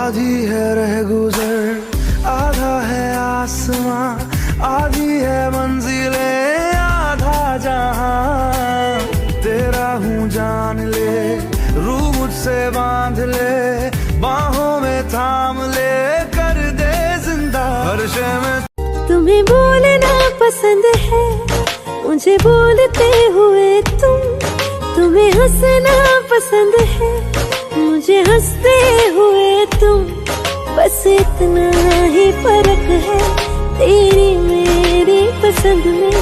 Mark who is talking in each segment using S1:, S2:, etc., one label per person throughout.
S1: आधी है रह गुजर आधा है आसमां, आधी है मंजिलें आधा जहां। तेरा हूँ जान ले, रूह मुझसे बांध ले, बाहों में थाम ले, कर दे जिंदा हर शे में।
S2: तुम्हें बोलना पसंद है, मुझे बोलते हुए तुम्हें हंसना पसंद है, मुझे हंसते हुए तुम। बस इतना ही फर्क है तेरी मेरी पसंद में।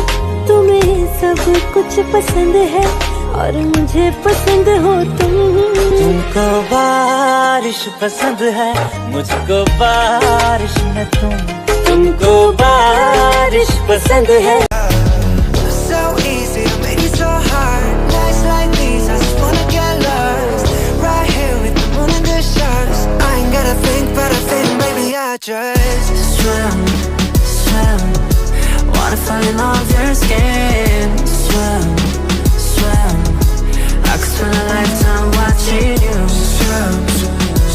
S2: तुम्हें सब कुछ पसंद है और मुझे पसंद हो तुम।
S3: तुमको बारिश पसंद है, मुझको बारिश में तुम। तुमको बारिश पसंद है।
S4: So easy to make it so hard. Nights like these, I just wanna get lost. Right here with the moon and the stars. I ain't gotta think, but I think maybe I just swim, swim. Wanna fall in all of your skin. Swim, swim. I could spend a lifetime watching you. Swim,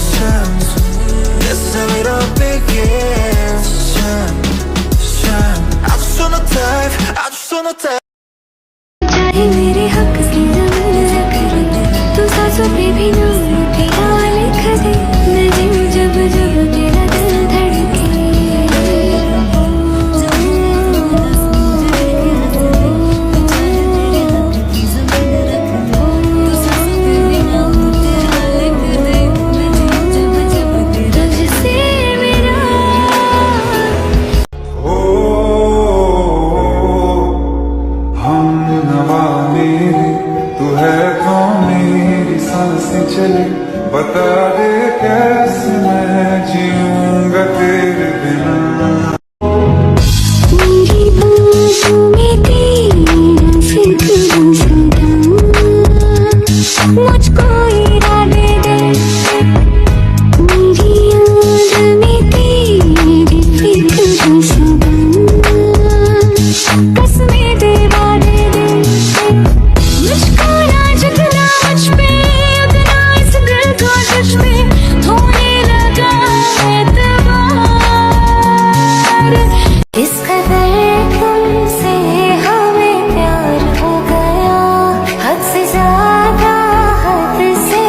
S4: swim. This is how it all begins. Swim, swim. I just wanna dive, I just wanna dive.
S2: चाहे मेरे हक से जमीन जकड़, तू सांसों पे भी नाम तेरा लिख दे। मैं जीऊं जब जब तेरा दिल धड़के। तुझसे मेरा
S5: तू है कौन मेरी सांसें चले, बता दे कैसे मैं जीऊंगा तेरे बिना।
S2: मेरी बातों में तेरा फिक्र सदा मुझको इरादे दे। मेरी याद में तेरी फिक्र सदा कसमें दे वादे दे। मुझको ना जितना मुझ पे उतना इस दिल को तुझ पे होने लगा एतबार। इस कदर तुमसे हमें प्यार हो गया, हद से ज्यादा हद से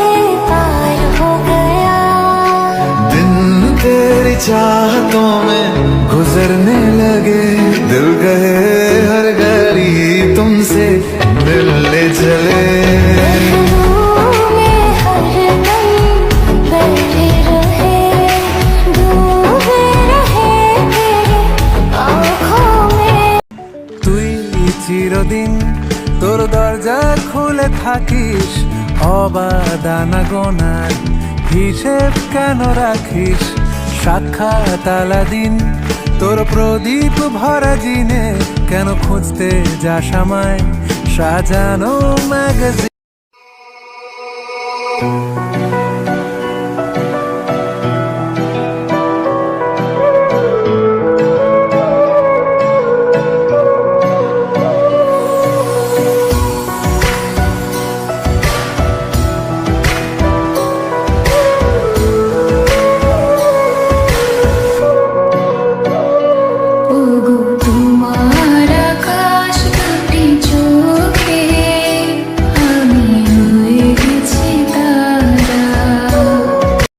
S2: पार हो गया।
S1: दिन तेरी चाहतों में गुजरने लगे, दिल गए हर घड़ी तुमसे मिलने चले।
S2: लहरों में हर दम बैठे रहे, डूबे रहे तेरे आँखों में।
S1: তুই চিরদিন তোর দরজা খুলে থাকিস, অবাদানা গোনার হিসেব কেন রাখিস? সাক্ষাৎ আলাদিন তোর প্রদীপ ভরা জিনে কেন খুঁজতে যাস আমায় সাজানো ম্যাগাজিন।